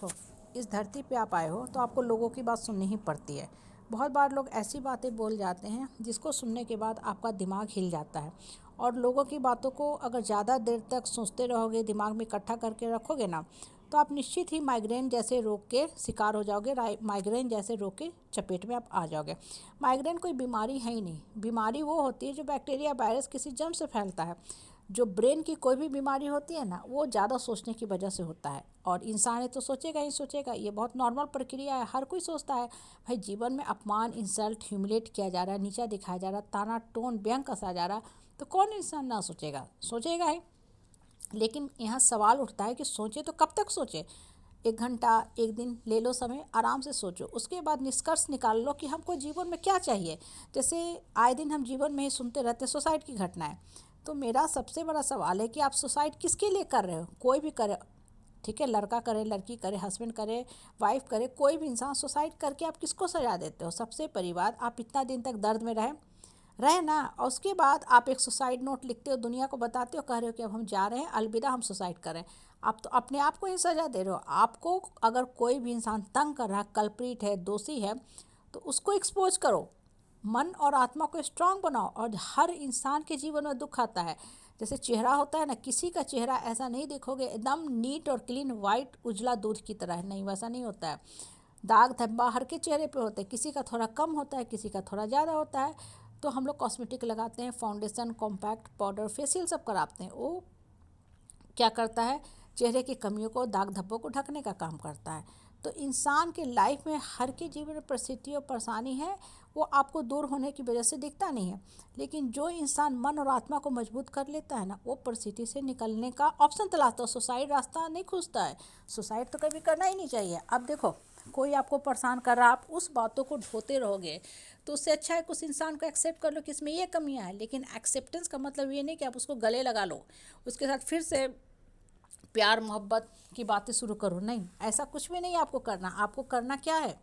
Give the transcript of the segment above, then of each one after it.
देखो, इस धरती पे आप आए हो तो आपको लोगों की बात सुननी ही पड़ती है। बहुत बार लोग ऐसी बातें बोल जाते हैं जिसको सुनने के बाद आपका दिमाग हिल जाता है। और लोगों की बातों को अगर ज़्यादा देर तक सोचते रहोगे, दिमाग में इकट्ठा करके रखोगे ना, तो आप निश्चित ही माइग्रेन जैसे रोग के शिकार हो जाओगे। माइग्रेन जैसे रोग के चपेट में आप आ जाओगे। माइग्रेन कोई बीमारी है ही नहीं। बीमारी वो होती है जो बैक्टीरिया, वायरस, किसी जर्म से फैलता है। जो ब्रेन की कोई भी बीमारी होती है ना, वो ज़्यादा सोचने की वजह से होता है। और इंसान है तो सोचेगा ही सोचेगा, ये बहुत नॉर्मल प्रक्रिया है। हर कोई सोचता है भाई, जीवन में अपमान, इंसल्ट, ह्यूमिलेट किया जा रहा है, नीचा दिखाया जा रहा है, ताना टोन व्यंग कसा जा रहा है, तो कौन इंसान ना सोचेगा? सोचेगा ही। लेकिन यहाँ सवाल उठता है कि सोचे तो कब तक सोचे? 1 घंटा, 1 दिन ले लो समय, आराम से सोचो। उसके बाद निष्कर्ष निकाल लो कि हमको जीवन में क्या चाहिए। जैसे आए दिन हम जीवन में ही सुनते रहते हैं सुसाइड की घटनाएं। तो मेरा सबसे बड़ा सवाल है कि आप सुसाइड किसके लिए कर रहे हो? कोई भी करे, ठीक है, लड़का करे, लड़की करे, हस्बैंड करे, वाइफ करे, कोई भी इंसान सुसाइड करके आप किसको सजा देते हो? सबसे पहली बात, आप इतना दिन तक दर्द में रहे ना, और उसके बाद आप एक सुसाइड नोट लिखते हो, दुनिया को बताते हो, कह रहे हो कि अब हम जा रहे हैं, अलविदा, हम सुसाइड करें। आप तो अपने आप को ही सज़ा दे रहे हो। आपको अगर कोई भी इंसान तंग कर रहा है, कल्प्रिट है, दोषी है, तो उसको एक्सपोज करो। मन और आत्मा को स्ट्रांग बनाओ। और हर इंसान के जीवन में दुख आता है। जैसे चेहरा होता है ना, किसी का चेहरा ऐसा नहीं देखोगे एकदम नीट और क्लीन वाइट उजला दूध की तरह, नहीं, वैसा नहीं होता है। दाग धब्बा हर के चेहरे पे होते हैं, किसी का थोड़ा कम होता है, किसी का थोड़ा ज़्यादा होता है। तो हम लोग कॉस्मेटिक लगाते हैं, फाउंडेशन, कॉम्पैक्ट पाउडर, फेशियल सब कराते हैं। वो क्या करता है? चेहरे की कमियों को, दाग धब्बों को ढकने का काम करता है। तो इंसान के लाइफ में हर के जीवन में परिस्थिति और परेशानी है, वो आपको दूर होने की वजह से दिखता नहीं है। लेकिन जो इंसान मन और आत्मा को मजबूत कर लेता है ना, वो परिस्थिति से निकलने का ऑप्शन तलाशता है। सुसाइड रास्ता नहीं खुजता है। सुसाइड तो कभी करना ही नहीं चाहिए। अब देखो, कोई आपको परेशान कर रहा, आप उस बातों को ढोते रहोगे, तो उससे अच्छा है उस इंसान को एक्सेप्ट कर लो कि इसमें ये कमियां हैं। लेकिन एक्सेप्टेंस का मतलब ये नहीं कि आप उसको गले लगा लो, उसके साथ फिर से प्यार मोहब्बत की बातें शुरू करो। नहीं, ऐसा कुछ भी नहीं आपको करना। आपको करना क्या है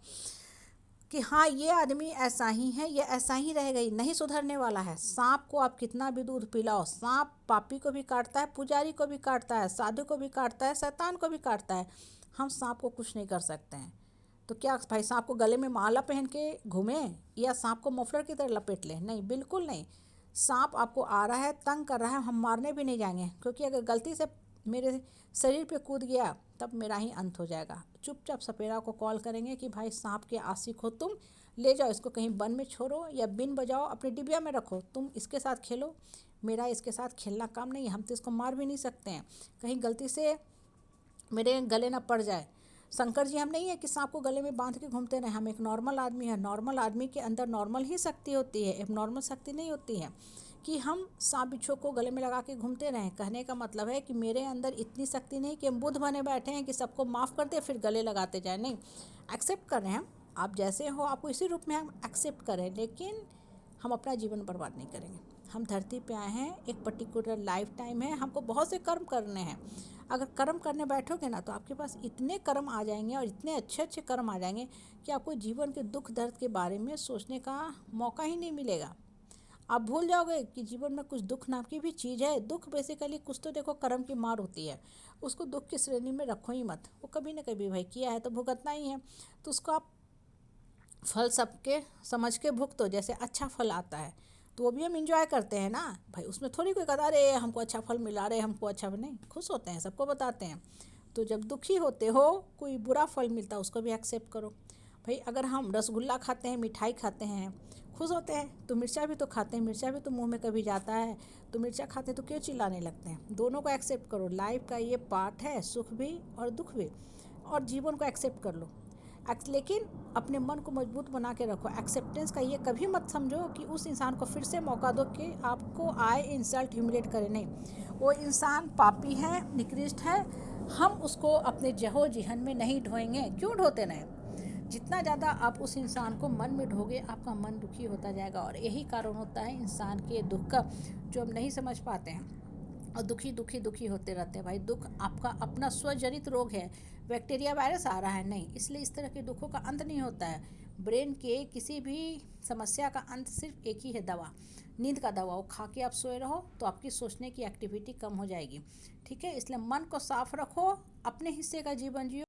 कि हाँ, ये आदमी ऐसा ही है, ये ऐसा ही रहेगा, ये नहीं सुधरने वाला है। सांप को आप कितना भी दूध पिलाओ, सांप पापी को भी काटता है, पुजारी को भी काटता है, साधु को भी काटता है, शैतान को भी काटता है। हम सांप को कुछ नहीं कर सकते हैं। तो क्या भाई सांप को गले में माला पहन के घूमें, या सांप को मफलर की तरह लपेट लें? नहीं, बिल्कुल नहीं। सांप आपको आ रहा है, तंग कर रहा है, हम मारने भी नहीं जाएंगे, क्योंकि अगर गलती से मेरे शरीर पे कूद गया तब मेरा ही अंत हो जाएगा। चुपचाप सपेरा को कॉल करेंगे कि भाई सांप के आशिक हो तुम, ले जाओ इसको कहीं वन में छोड़ो, या बिन बजाओ अपने डिबिया में रखो, तुम इसके साथ खेलो, मेरा इसके साथ खेलना काम नहीं है। हम तो इसको मार भी नहीं सकते हैं, कहीं गलती से मेरे गले ना पड़ जाए। शंकर जी हम नहीं है कि सांप को गले में बांध के घूमते रहे। हम एक नॉर्मल आदमी है। नॉर्मल आदमी के अंदर नॉर्मल ही शक्ति होती है, एक नॉर्मल शक्ति नहीं होती है कि हम सांप बिच्छू को गले में लगा के घूमते रहें। कहने का मतलब है कि मेरे अंदर इतनी शक्ति नहीं कि हम बुद्ध बने बैठे हैं कि सबको माफ़ कर दे फिर गले लगाते जाए। नहीं, एक्सेप्ट कर रहे हैं हम, आप जैसे हो आपको इसी रूप में हम एक्सेप्ट करें, लेकिन हम अपना जीवन बर्बाद नहीं करेंगे। हम धरती पे आए हैं, एक पर्टिकुलर लाइफ टाइम है, हमको बहुत से कर्म करने हैं। अगर कर्म करने बैठोगे ना, तो आपके पास इतने कर्म आ जाएंगे और इतने अच्छे अच्छे कर्म आ जाएंगे कि आपको जीवन के दुख दर्द के बारे में सोचने का मौका ही नहीं मिलेगा। आप भूल जाओगे कि जीवन में कुछ दुख नाम की भी चीज़ है। दुख बेसिकली कुछ तो देखो कर्म की मार होती है, उसको दुख की श्रेणी में रखो ही मत। वो कभी ना कभी भाई किया है तो भुगतना ही है। तो उसको आप फल सबके समझ के भुगतो। जैसे अच्छा फल आता है तो वो भी हम इंजॉय करते हैं ना भाई, उसमें थोड़ी कोई कहता अरे हमको अच्छा फल मिला रहे, हमको अच्छा नहीं, खुश होते हैं, सबको बताते हैं। तो जब दुखी होते हो, कोई बुरा फल मिलता है, उसको भी एक्सेप्ट करो। भाई अगर हम रसगुल्ला खाते हैं, मिठाई खाते हैं, खुश होते हैं, तो मिर्चा भी तो खाते हैं, मिर्चा भी तो मुंह में कभी जाता है। तो मिर्चा खाते हैं तो क्यों चिल्लाने लगते हैं? दोनों को एक्सेप्ट करो। लाइफ का ये पार्ट है, सुख भी और दुख भी, और जीवन को एक्सेप्ट कर लो। लेकिन अपने मन को मजबूत बना के रखो। एक्सेप्टेंस का ये कभी मत समझो कि उस इंसान को फिर से मौका दो कि आपको आए इंसल्ट ह्यूमिलेट करे। नहीं, वो इंसान पापी है, निकृष्ट है, हम उसको अपने जहो जिहन में नहीं ढोएंगे। क्यों ढोते रहें? जितना ज़्यादा आप उस इंसान को मन में ढोगे, आपका मन दुखी होता जाएगा। और यही कारण होता है इंसान के दुख का, जो हम नहीं समझ पाते हैं और दुखी दुखी दुखी होते रहते हैं। भाई दुख आपका अपना स्वजनित रोग है, बैक्टीरिया वायरस आ रहा है नहीं, इसलिए इस तरह के दुखों का अंत नहीं होता है। ब्रेन के किसी भी समस्या का अंत सिर्फ एक ही है, दवा, नींद का दवा। वो खा के आप सोए रहो तो आपकी सोचने की एक्टिविटी कम हो जाएगी। ठीक है, इसलिए मन को साफ रखो, अपने हिस्से का जीवन जियो।